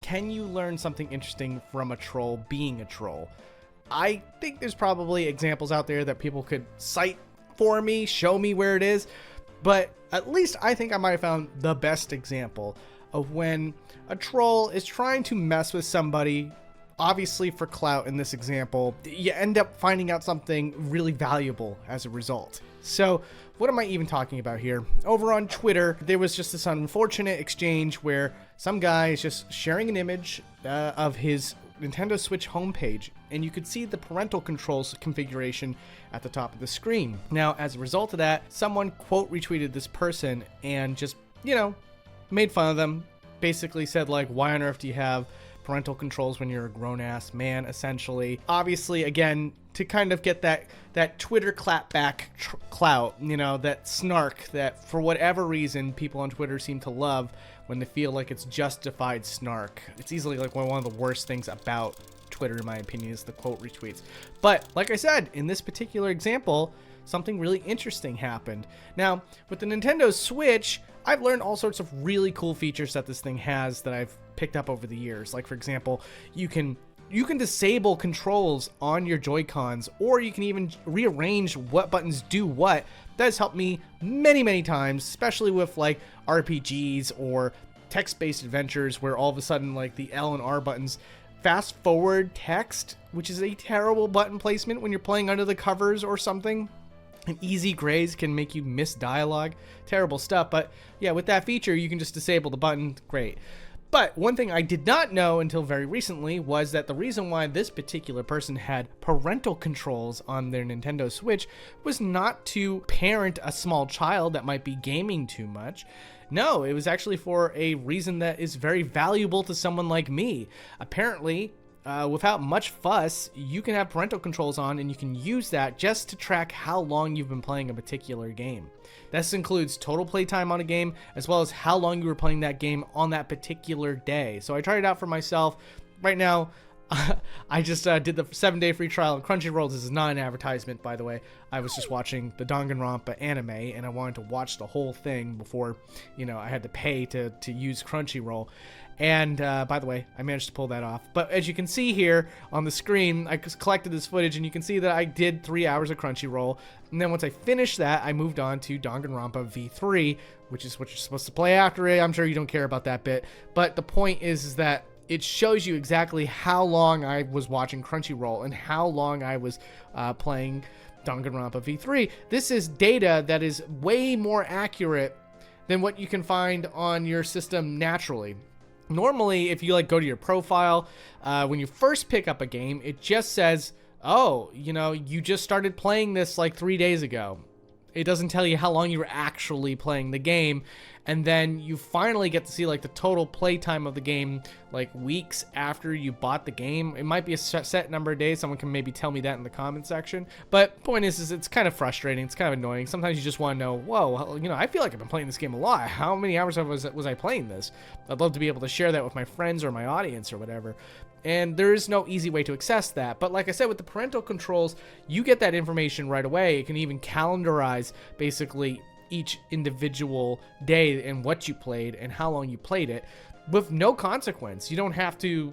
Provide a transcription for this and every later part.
can you learn something interesting from a troll being a troll? I think there's probably examples out there that people could cite for me, show me where it is, but at least I think I might have found the best example of when a troll is trying to mess with somebody, obviously for clout in this example. You end up finding out something really valuable as a result. So what am I even talking about here? Over on Twitter, there was just this unfortunate exchange where some guy is just sharing an image of his Nintendo Switch homepage, and you could see the parental controls configuration at the top of the screen. Now, as a result of that, someone quote retweeted this person and just, made fun of them. Basically said, like, why on earth do you have parental controls when you're a grown-ass man, essentially. Obviously, again, to kind of get that Twitter clapback clout, that snark that for whatever reason people on Twitter seem to love when they feel like it's justified snark. It's easily like one of the worst things about Twitter, in my opinion, is the quote retweets. But like I said, in this particular example, something really interesting happened. Now, with the Nintendo Switch, I've learned all sorts of really cool features that this thing has that I've picked up over the years. Like, for example, you can disable controls on your Joy-Cons, or you can even rearrange what buttons do what. That has helped me many, many times, especially with like RPGs or text-based adventures where all of a sudden like the L and R buttons fast forward text, which is a terrible button placement when you're playing under the covers or something. An easy graze can make you miss dialogue. Terrible stuff. But yeah, with that feature, you can just disable the button. Great. But one thing I did not know until very recently was that the reason why this particular person had parental controls on their Nintendo Switch was not to parent a small child that might be gaming too much. No, it was actually for a reason that is very valuable to someone like me. Apparently, without much fuss, you can have parental controls on and you can use that just to track how long you've been playing a particular game. This includes total playtime on a game, as well as how long you were playing that game on that particular day. So I tried it out for myself. Right now, I just did the 7-day free trial of Crunchyroll. This is not an advertisement, by the way. I was just watching the Danganronpa anime, and I wanted to watch the whole thing before, I had to pay to use Crunchyroll. And by the way, I managed to pull that off. But as you can see here on the screen, I collected this footage, and you can see that I did 3 hours of Crunchyroll. And then once I finished that, I moved on to Danganronpa V3, which is what you're supposed to play after it. I'm sure you don't care about that bit. But the point is that it shows you exactly how long I was watching Crunchyroll and how long I was playing Danganronpa V3. This is data that is way more accurate than what you can find on your system naturally. Normally, if you go to your profile, when you first pick up a game, it just says, oh, you just started playing this like 3 days ago. It doesn't tell you how long you were actually playing the game. And then you finally get to see like the total playtime of the game like weeks after you bought the game. It might be a set number of days. Someone can maybe tell me that in the comment section. But point is it's kind of frustrating. It's kind of annoying. Sometimes you just want to know, whoa, I feel like I've been playing this game a lot. How many hours was I playing this? I'd love to be able to share that with my friends or my audience or whatever. And there is no easy way to access that. But like I said, with the parental controls, you get that information right away. It can even calendarize basically each individual day and what you played and how long you played it with no consequence. You don't have to,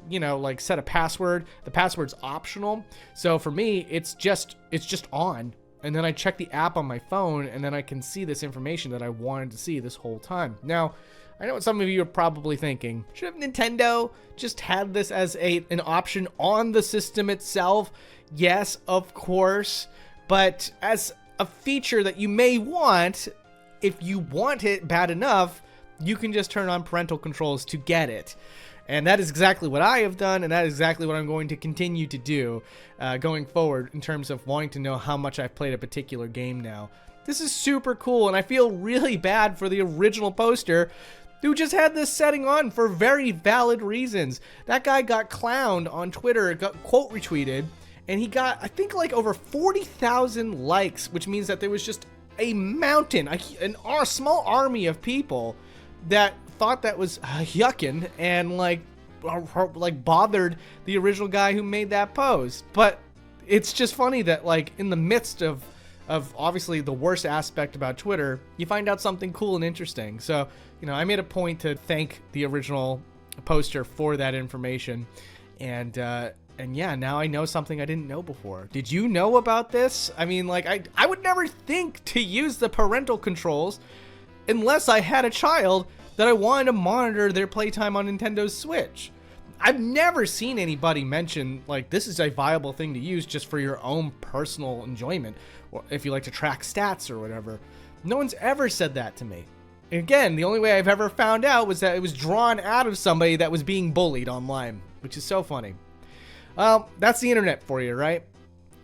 set a password. The password's optional. So for me, it's just on. And then I check the app on my phone, and then I can see this information that I wanted to see this whole time. Now, I know what some of you are probably thinking. Should have Nintendo just had this as an option on the system itself? Yes, of course. But as a feature that you may want, if you want it bad enough, you can just turn on parental controls to get it. And that is exactly what I have done, and that is exactly what I'm going to continue to do going forward in terms of wanting to know how much I've played a particular game now. This is super cool, and I feel really bad for the original poster who just had this setting on for very valid reasons. That guy got clowned on Twitter, got quote retweeted, and he got, I think, like over 40,000 likes, which means that there was just a mountain, a small army of people that thought that was yucking and like bothered the original guy who made that post. But it's just funny that like in the midst of obviously the worst aspect about Twitter, you find out something cool and interesting. So, I made a point to thank the original poster for that information. And yeah, now I know something I didn't know before. Did you know about this? I mean, like, I would never think to use the parental controls unless I had a child that I wanted to monitor their playtime on Nintendo's Switch. I've never seen anybody mention, like, this is a viable thing to use just for your own personal enjoyment, or if you like to track stats or whatever. No one's ever said that to me. And again, the only way I've ever found out was that it was drawn out of somebody that was being bullied online, which is so funny. Well, that's the internet for you, right?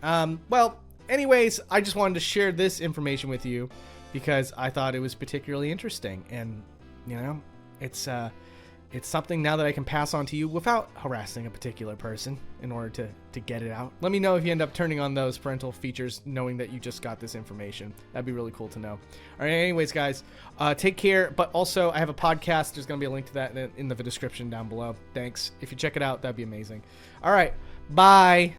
Well, anyways, I just wanted to share this information with you because I thought it was particularly interesting. And, you know, it's something now that I can pass on to you without harassing a particular person in order to get it out. Let me know if you end up turning on those parental features knowing that you just got this information. That'd be really cool to know. All right, anyways, guys, take care. But also, I have a podcast. There's going to be a link to that in the description down below. Thanks. If you check it out, that'd be amazing. All right, bye.